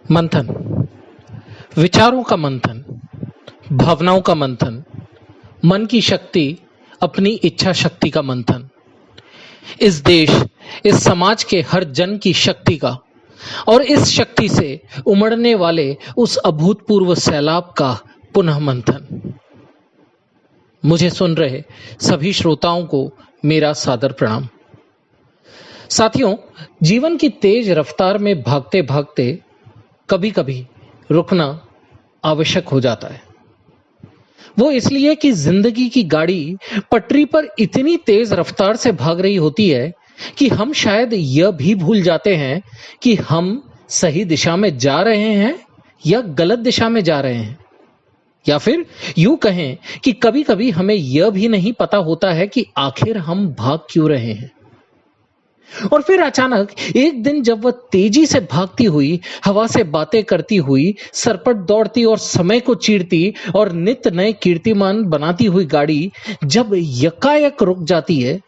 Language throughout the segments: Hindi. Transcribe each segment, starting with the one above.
मंथन, विचारों का मंथन, भावनाओं का मंथन, मन की शक्ति, अपनी इच्छा शक्ति का मंथन। इस देश, इस समाज के हर जन की शक्ति का और इस शक्ति से उमड़ने वाले उस अभूतपूर्व सैलाब का पुनः मंथन। मुझे सुन रहे सभी श्रोताओं को मेरा सादर प्रणाम। साथियों, जीवन की तेज रफ्तार में भागते भागते कभी कभी रुकना आवश्यक हो जाता है। वो इसलिए कि जिंदगी की गाड़ी पटरी पर इतनी तेज रफ्तार से भाग रही होती है कि हम शायद यह भी भूल जाते हैं कि हम सही दिशा में जा रहे हैं या गलत दिशा में जा रहे हैं। या फिर यूं कहें कि कभी कभी हमें यह भी नहीं पता होता है कि आखिर हम भाग क्यों रहे हैं। और फिर अचानक एक दिन जब वह तेजी से भागती हुई, हवा से बातें करती हुई, सरपट दौड़ती और समय को चीरती और नित्य नए कीर्तिमान बनाती हुई गाड़ी जब यकायक रुक जाती है,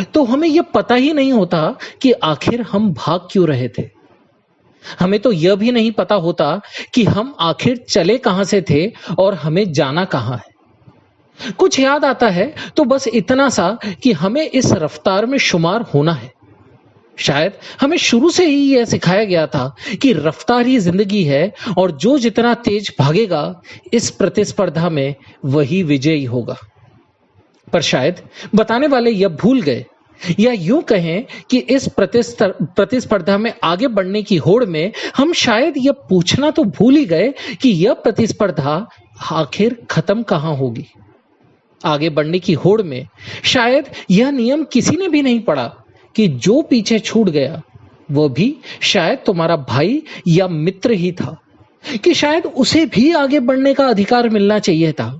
तो हमें यह पता ही नहीं होता कि आखिर हम भाग क्यों रहे थे। हमें तो यह भी नहीं पता होता कि हम आखिर चले कहां से थे और हमें जाना कहां है। कुछ याद आता है तो बस इतना सा कि हमें इस रफ्तार में शुमार होना है। शायद हमें शुरू से ही यह सिखाया गया था कि रफ्तार ही जिंदगी है और जो जितना तेज भागेगा इस प्रतिस्पर्धा में वही विजयी होगा। पर शायद बताने वाले यह भूल गए, या यूं कहें कि इस प्रतिस्पर्धा में आगे बढ़ने की होड़ में हम शायद यह पूछना तो भूल ही गए कि यह प्रतिस्पर्धा आखिर खत्म कहां होगी। आगे बढ़ने की होड़ में शायद यह नियम किसी ने भी नहीं पढ़ा कि जो पीछे छूट गया वो भी शायद तुम्हारा भाई या मित्र ही था, कि शायद उसे भी आगे बढ़ने का अधिकार मिलना चाहिए था,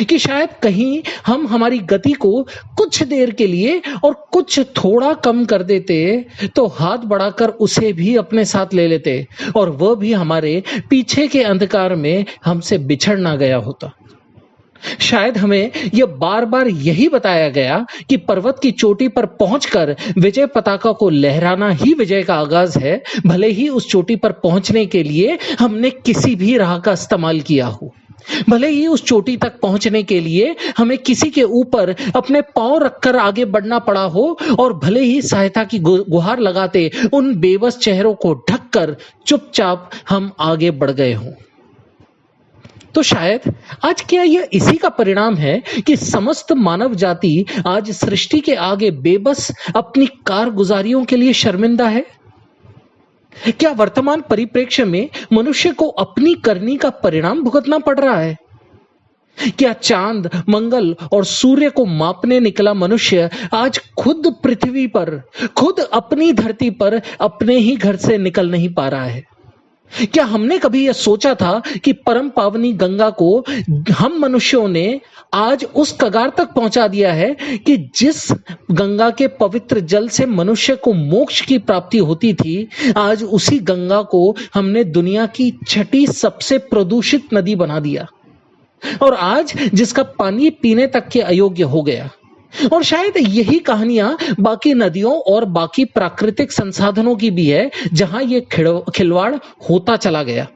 कि शायद कहीं हम हमारी गति को कुछ देर के लिए और कुछ थोड़ा कम कर देते तो हाथ बढ़ाकर उसे भी अपने साथ ले लेते और वह भी हमारे पीछे के अंधकार में हमसे बिछड़ ना गया होता। शायद हमें यह बार बार यही बताया गया कि पर्वत की चोटी पर पहुंचकर विजय पताका को लहराना ही विजय का आगाज है, भले ही उस चोटी पर पहुंचने के लिए हमने किसी भी राह का इस्तेमाल किया हो, भले ही उस चोटी तक पहुंचने के लिए हमें किसी के ऊपर अपने पांव रखकर आगे बढ़ना पड़ा हो और भले ही सहायता की गुहार लगाते उन बेबस चेहरों को ढककर चुपचाप हम आगे बढ़ गए हों। तो शायद आज क्या यह इसी का परिणाम है कि समस्त मानव जाति आज सृष्टि के आगे बेबस अपनी कारगुजारियों के लिए शर्मिंदा है? क्या वर्तमान परिप्रेक्ष्य में मनुष्य को अपनी करनी का परिणाम भुगतना पड़ रहा है? क्या चांद, मंगल और सूर्य को मापने निकला मनुष्य आज खुद पृथ्वी पर, खुद अपनी धरती पर अपने ही घर से निकल नहीं पा रहा है? क्या हमने कभी यह सोचा था कि परम पावनी गंगा को हम मनुष्यों ने आज उस कगार तक पहुंचा दिया है कि जिस गंगा के पवित्र जल से मनुष्य को मोक्ष की प्राप्ति होती थी, आज उसी गंगा को हमने दुनिया की छठी सबसे प्रदूषित नदी बना दिया और आज जिसका पानी पीने तक के अयोग्य हो गया। और शायद यही कहानियां बाकी नदियों और बाकी प्राकृतिक संसाधनों की भी है, जहां यह खिलवाड़ होता चला गया।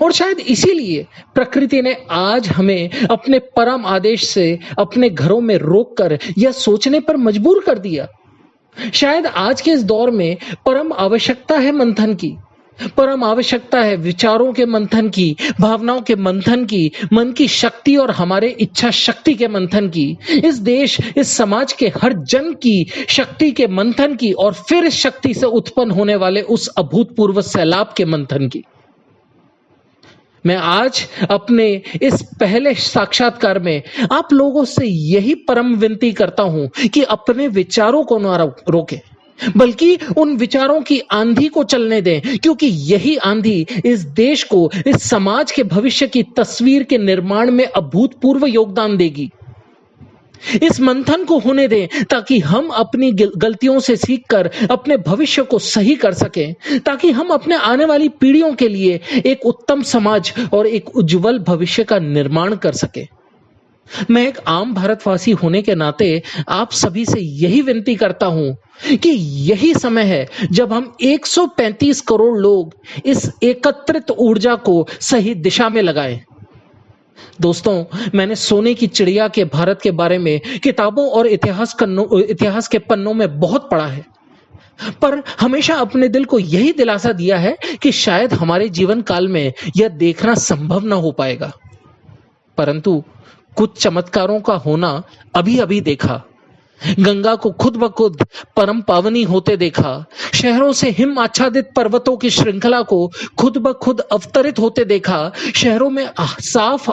और शायद इसीलिए प्रकृति ने आज हमें अपने परम आदेश से अपने घरों में रोककर यह सोचने पर मजबूर कर दिया। शायद आज के इस दौर में परम आवश्यकता है मंथन की, परम आवश्यकता है विचारों के मंथन की, भावनाओं के मंथन की, मन की शक्ति और हमारे इच्छा शक्ति के मंथन की, इस देश, इस समाज के हर जन की शक्ति के मंथन की और फिर इस शक्ति से उत्पन्न होने वाले उस अभूतपूर्व सैलाब के मंथन की। मैं आज अपने इस पहले साक्षात्कार में आप लोगों से यही परम विनती करता हूं कि अपने विचारों को न रोकें, बल्कि उन विचारों की आंधी को चलने दें, क्योंकि यही आंधी इस देश को, इस समाज के भविष्य की तस्वीर के निर्माण में अभूतपूर्व योगदान देगी। इस मंथन को होने दें ताकि हम अपनी गलतियों से सीखकर अपने भविष्य को सही कर सकें, ताकि हम अपने आने वाली पीढ़ियों के लिए एक उत्तम समाज और एक उज्जवल भविष्य का निर्माण कर सकें। मैं एक आम भारतवासी होने के नाते आप सभी से यही विनती करता हूं कि यही समय है जब हम 135 करोड़ लोग इस एकत्रित ऊर्जा को सही दिशा में लगाएं। दोस्तों, मैंने सोने की चिड़िया के भारत के बारे में किताबों और इतिहास के पन्नों में बहुत पढ़ा है, पर हमेशा अपने दिल को यही दिलासा दिया है कि शायद हमारे जीवन काल में यह देखना संभव न हो पाएगा। परंतु कुछ चमत्कारों का होना अभी अभी देखा। गंगा को खुद ब खुद परम पावनी होते देखा, शहरों से हिम आच्छादित पर्वतों की श्रृंखला को खुद ब खुद अवतरित होते देखा, शहरों में साफ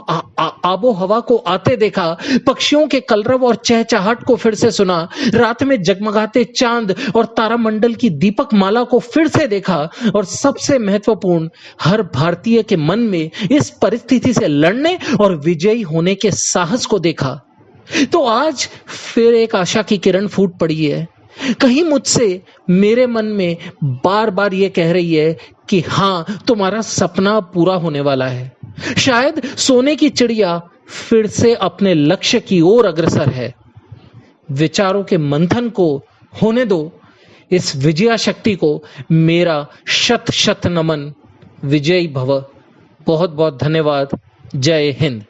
आबो हवा को आते देखा, पक्षियों के कलरव और चहचहाट को फिर से सुना, रात में जगमगाते चांद और तारामंडल की दीपक माला को फिर से देखा, और सबसे महत्वपूर्ण, हर भारतीय के मन में इस परिस्थिति से लड़ने और विजयी होने के साहस को देखा। तो आज फिर एक आशा की किरण फूट पड़ी है। कहीं मुझसे मेरे मन में बार बार ये कह रही है कि हां, तुम्हारा सपना पूरा होने वाला है। शायद सोने की चिड़िया फिर से अपने लक्ष्य की ओर अग्रसर है। विचारों के मंथन को होने दो। इस विजया शक्ति को मेरा शत शत नमन। विजयी भव। बहुत बहुत धन्यवाद। जय हिंद।